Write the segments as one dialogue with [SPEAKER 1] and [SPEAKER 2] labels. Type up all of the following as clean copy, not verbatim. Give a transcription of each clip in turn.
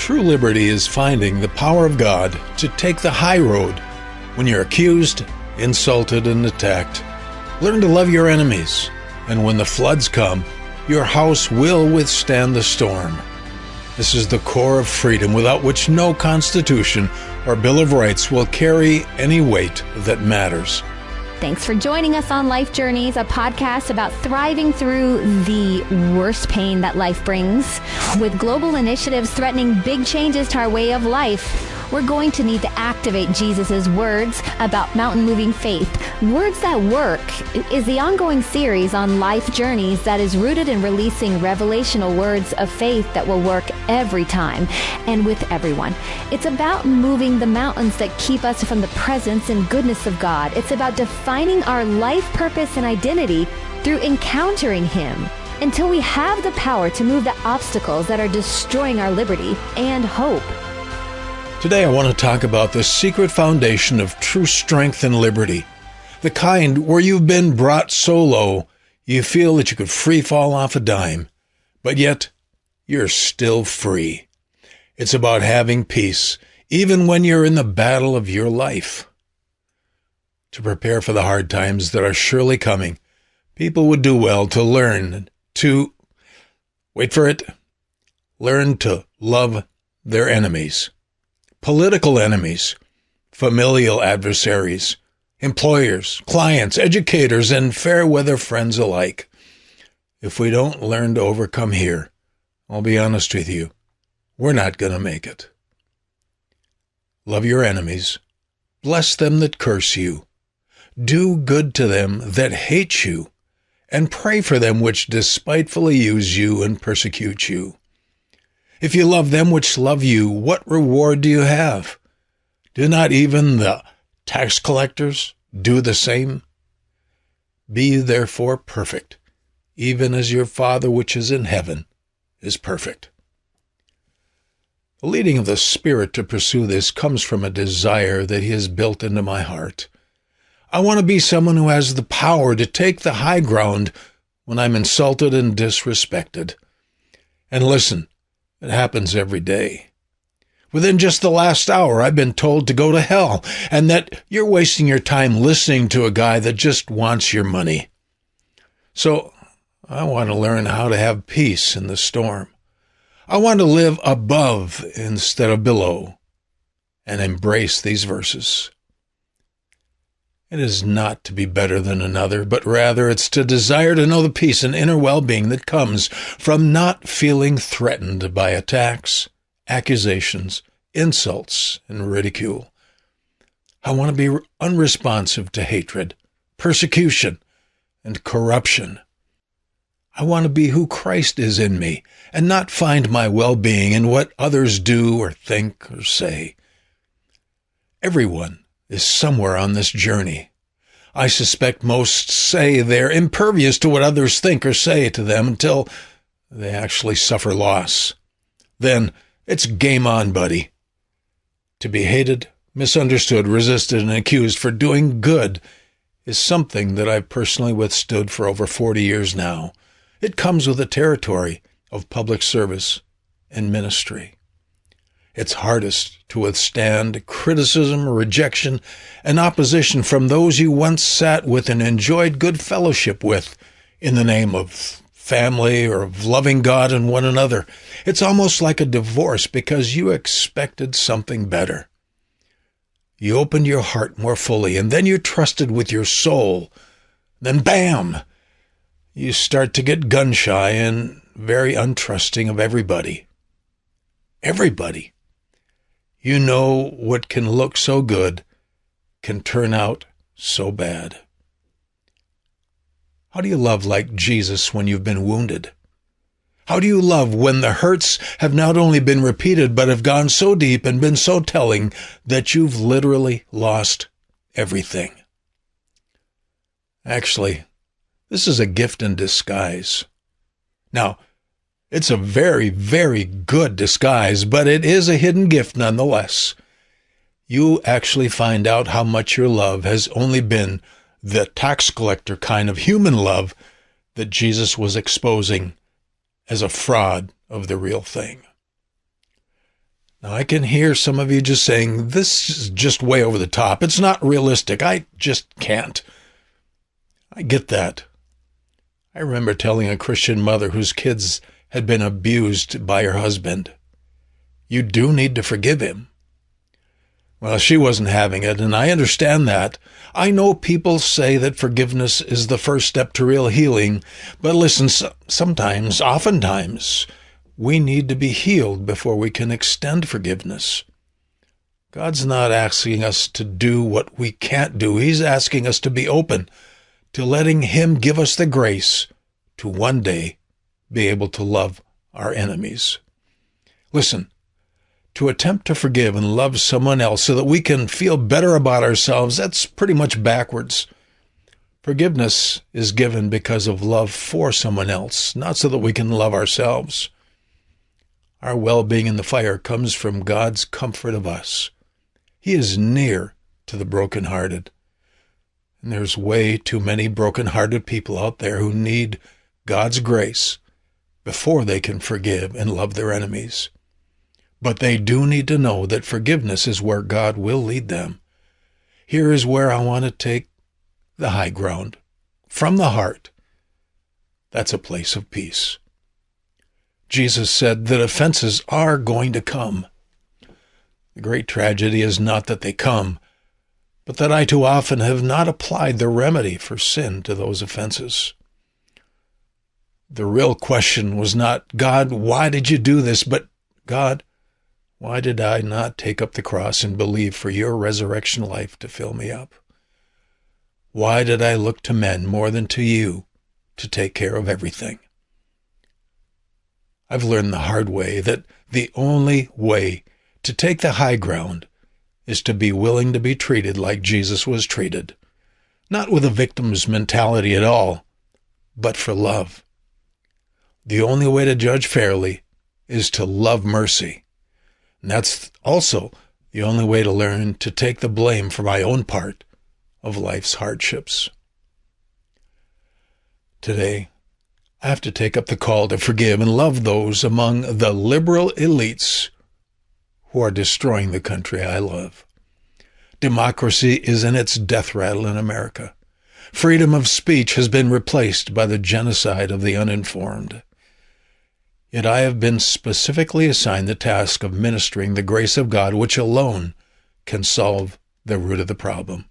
[SPEAKER 1] True liberty is finding the power of God to take the high road when you're accused, insulted, and attacked. Learn to love your enemies, and when the floods come, your house will withstand the storm. This is the core of freedom, without which no Constitution or Bill of Rights will carry any weight that matters.
[SPEAKER 2] Thanks for joining us on Life Journeys, a podcast about thriving through the worst pain that life brings. With global initiatives threatening big changes to our way of life, we're going to need to activate Jesus' words about mountain-moving faith. Words That Work is the ongoing series on Life Journeys that is rooted in releasing revelational words of faith that will work every time and with everyone. It's about moving the mountains that keep us from the presence and goodness of God. It's about defining our life purpose and identity through encountering Him until we have the power to move the obstacles that are destroying our liberty and hope.
[SPEAKER 1] Today I want to talk about the secret foundation of true strength and liberty, the kind where you've been brought so low you feel that you could free fall off a dime, but yet you're still free. It's about having peace, even when you're in the battle of your life. To prepare for the hard times that are surely coming, people would do well to learn to, wait for it, learn to love their enemies. Political enemies, familial adversaries, employers, clients, educators, and fair-weather friends alike. If we don't learn to overcome here, I'll be honest with you, we're not going to make it. Love your enemies. Bless them that curse you. Do good to them that hate you, and pray for them which despitefully use you and persecute you. If you love them which love you, what reward do you have? Do not even the tax collectors do the same? Be therefore perfect, even as your Father which is in heaven is perfect. The leading of the Spirit to pursue this comes from a desire that He has built into my heart. I want to be someone who has the power to take the high ground when I'm insulted and disrespected. And listen, it happens every day. Within just the last hour, I've been told to go to hell, and that you're wasting your time listening to a guy that just wants your money. So I want to learn how to have peace in the storm. I want to live above instead of below, and embrace these verses. It is not to be better than another, but rather it's to desire to know the peace and inner well-being that comes from not feeling threatened by attacks, accusations, insults, and ridicule. I want to be unresponsive to hatred, persecution, and corruption. I want to be who Christ is in me and not find my well-being in what others do or think or say. Everyone is somewhere on this journey. I suspect most say they're impervious to what others think or say to them until they actually suffer loss. Then it's game on, buddy. To be hated, misunderstood, resisted, and accused for doing good is something that I've personally withstood for over 40 years now. It comes with the territory of public service and ministry. It's hardest to withstand criticism, rejection, and opposition from those you once sat with and enjoyed good fellowship with in the name of family or of loving God and one another. It's almost like a divorce because you expected something better. You opened your heart more fully, and then you trusted with your soul. Then bam! You start to get gun-shy and very untrusting of everybody. Everybody. You know what can look so good can turn out so bad. How do you love like Jesus when you've been wounded? How do you love when the hurts have not only been repeated but have gone so deep and been so telling that you've literally lost everything? Actually, this is a gift in disguise. Now, it's a very, very good disguise, but it is a hidden gift nonetheless. You actually find out how much your love has only been the tax collector kind of human love that Jesus was exposing as a fraud of the real thing. Now, I can hear some of you just saying, this is just way over the top. It's not realistic. I just can't. I get that. I remember telling a Christian mother whose kids had been abused by her husband, you do need to forgive him. Well, she wasn't having it, and I understand that. I know people say that forgiveness is the first step to real healing, but listen, sometimes, oftentimes, we need to be healed before we can extend forgiveness. God's not asking us to do what we can't do. He's asking us to be open to letting Him give us the grace to one day be able to love our enemies. Listen, to attempt to forgive and love someone else so that we can feel better about ourselves, that's pretty much backwards. Forgiveness is given because of love for someone else, not so that we can love ourselves. Our well-being in the fire comes from God's comfort of us. He is near to the brokenhearted. And there's way too many brokenhearted people out there who need God's grace before they can forgive and love their enemies. But they do need to know that forgiveness is where God will lead them. Here is where I want to take the high ground. From the heart, that's a place of peace. Jesus said that offenses are going to come. The great tragedy is not that they come, but that I too often have not applied the remedy for sin to those offenses. The real question was not, God, why did you do this? But, God, why did I not take up the cross and believe for your resurrection life to fill me up? Why did I look to men more than to you to take care of everything? I've learned the hard way that the only way to take the high ground is to be willing to be treated like Jesus was treated, not with a victim's mentality at all, but for love. The only way to judge fairly is to love mercy. And that's also the only way to learn to take the blame for my own part of life's hardships. Today, I have to take up the call to forgive and love those among the liberal elites who are destroying the country I love. Democracy is in its death rattle in America. Freedom of speech has been replaced by the genocide of the uninformed. Yet I have been specifically assigned the task of ministering the grace of God, which alone can solve the root of the problem.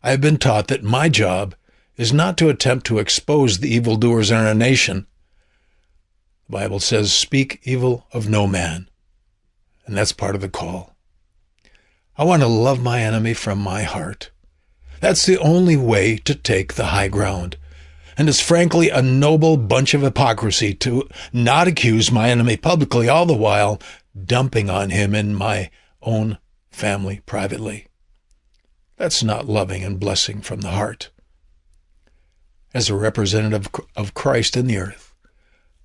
[SPEAKER 1] I have been taught that my job is not to attempt to expose the evildoers in our nation. The Bible says, speak evil of no man. And that's part of the call. I want to love my enemy from my heart. That's the only way to take the high ground. And it's frankly a noble bunch of hypocrisy to not accuse my enemy publicly, all the while dumping on him in my own family privately. That's not loving and blessing from the heart. As a representative of Christ in the earth,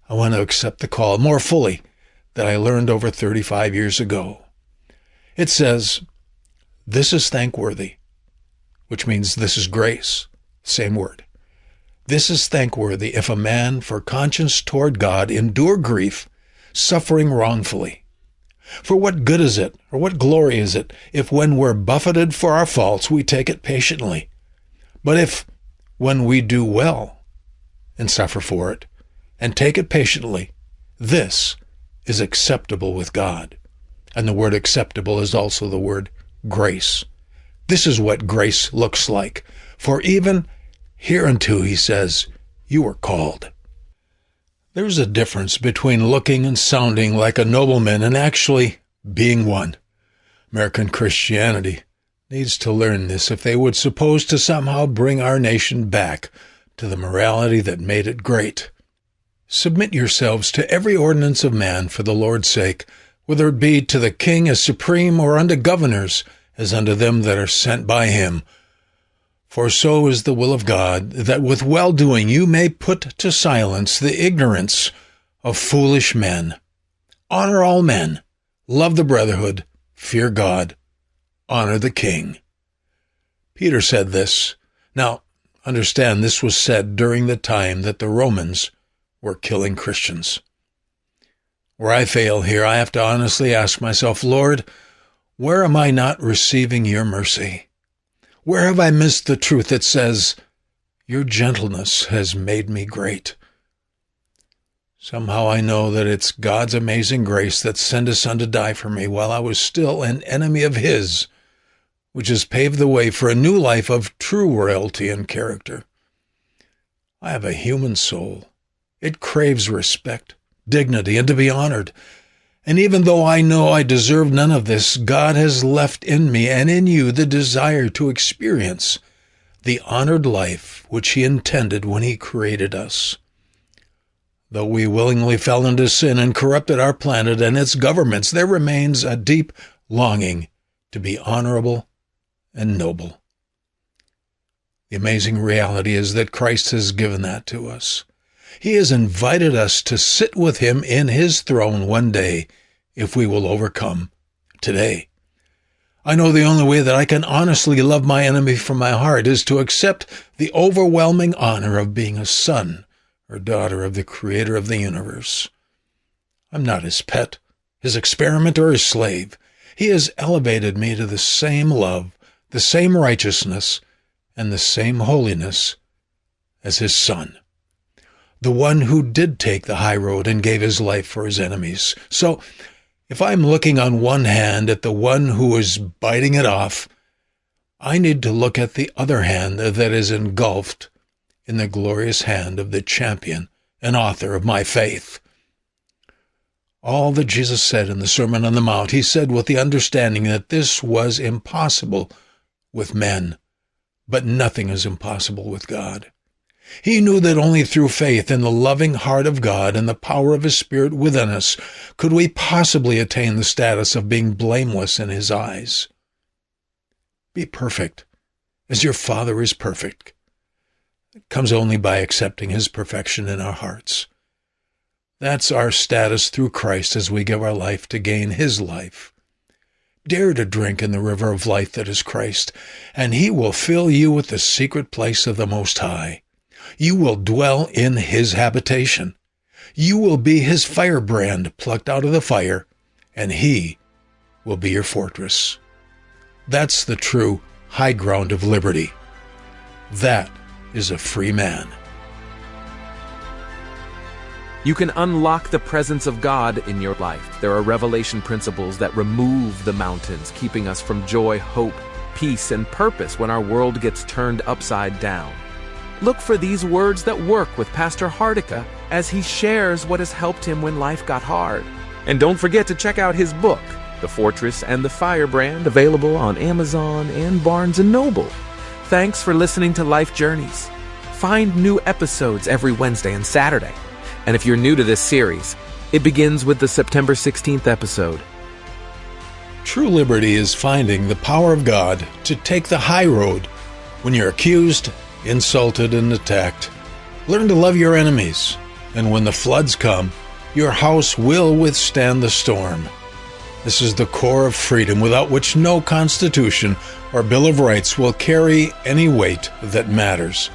[SPEAKER 1] I want to accept the call more fully that I learned over 35 years ago. It says, this is thankworthy, which means this is grace, same word. This is thankworthy if a man for conscience toward God endure grief, suffering wrongfully. For what good is it, or what glory is it, if when we're buffeted for our faults we take it patiently? But if when we do well and suffer for it, and take it patiently, this is acceptable with God. And the word acceptable is also the word grace. This is what grace looks like. For even hereunto, he says, you were called. There's a difference between looking and sounding like a nobleman and actually being one. American Christianity needs to learn this if they would suppose to somehow bring our nation back to the morality that made it great. Submit yourselves to every ordinance of man for the Lord's sake, whether it be to the king as supreme or unto governors as unto them that are sent by him. For so is the will of God, that with well-doing you may put to silence the ignorance of foolish men. Honor all men, love the brotherhood, fear God, honor the king. Peter said this. Now, understand this was said during the time that the Romans were killing Christians. Where I fail here, I have to honestly ask myself, Lord, where am I not receiving your mercy? Where have I missed the truth that says, your gentleness has made me great? Somehow I know that it's God's amazing grace that sent his Son to die for me while I was still an enemy of his, which has paved the way for a new life of true royalty and character. I have a human soul. It craves respect, dignity, and to be honored. And even though I know I deserve none of this, God has left in me and in you the desire to experience the honored life which he intended when he created us. Though we willingly fell into sin and corrupted our planet and its governments, there remains a deep longing to be honorable and noble. The amazing reality is that Christ has given that to us. He has invited us to sit with him in his throne one day if we will overcome today. I know the only way that I can honestly love my enemy from my heart is to accept the overwhelming honor of being a son or daughter of the Creator of the universe. I'm not his pet, his experiment, or his slave. He has elevated me to the same love, the same righteousness, and the same holiness as his Son, the one who did take the high road and gave his life for his enemies. So, if I'm looking on one hand at the one who is biting it off, I need to look at the other hand that is engulfed in the glorious hand of the champion and author of my faith. All that Jesus said in the Sermon on the Mount, he said with the understanding that this was impossible with men, but nothing is impossible with God. He knew that only through faith in the loving heart of God and the power of his Spirit within us could we possibly attain the status of being blameless in his eyes. Be perfect, as your Father is perfect. It comes only by accepting his perfection in our hearts. That's our status through Christ as we give our life to gain his life. Dare to drink in the river of life that is Christ, and he will fill you with the secret place of the Most High. You will dwell in his habitation. You will be his firebrand plucked out of the fire, and he will be your fortress. That's the true high ground of liberty. That is a free man.
[SPEAKER 3] You can unlock the presence of God in your life. There are revelation principles that remove the mountains, keeping us from joy, hope, peace, and purpose when our world gets turned upside down. Look for these words that work with Pastor Hardika as he shares what has helped him when life got hard. And don't forget to check out his book, The Fortress and the Firebrand, available on Amazon and Barnes & Noble. Thanks for listening to Life Journeys. Find new episodes every Wednesday and Saturday. And if you're new to this series, it begins with the September 16th episode.
[SPEAKER 1] True liberty is finding the power of God to take the high road when you're accused, insulted, and attacked. Learn to love your enemies, and when the floods come, your house will withstand the storm. This is the core of freedom, without which no Constitution or Bill of Rights will carry any weight that matters.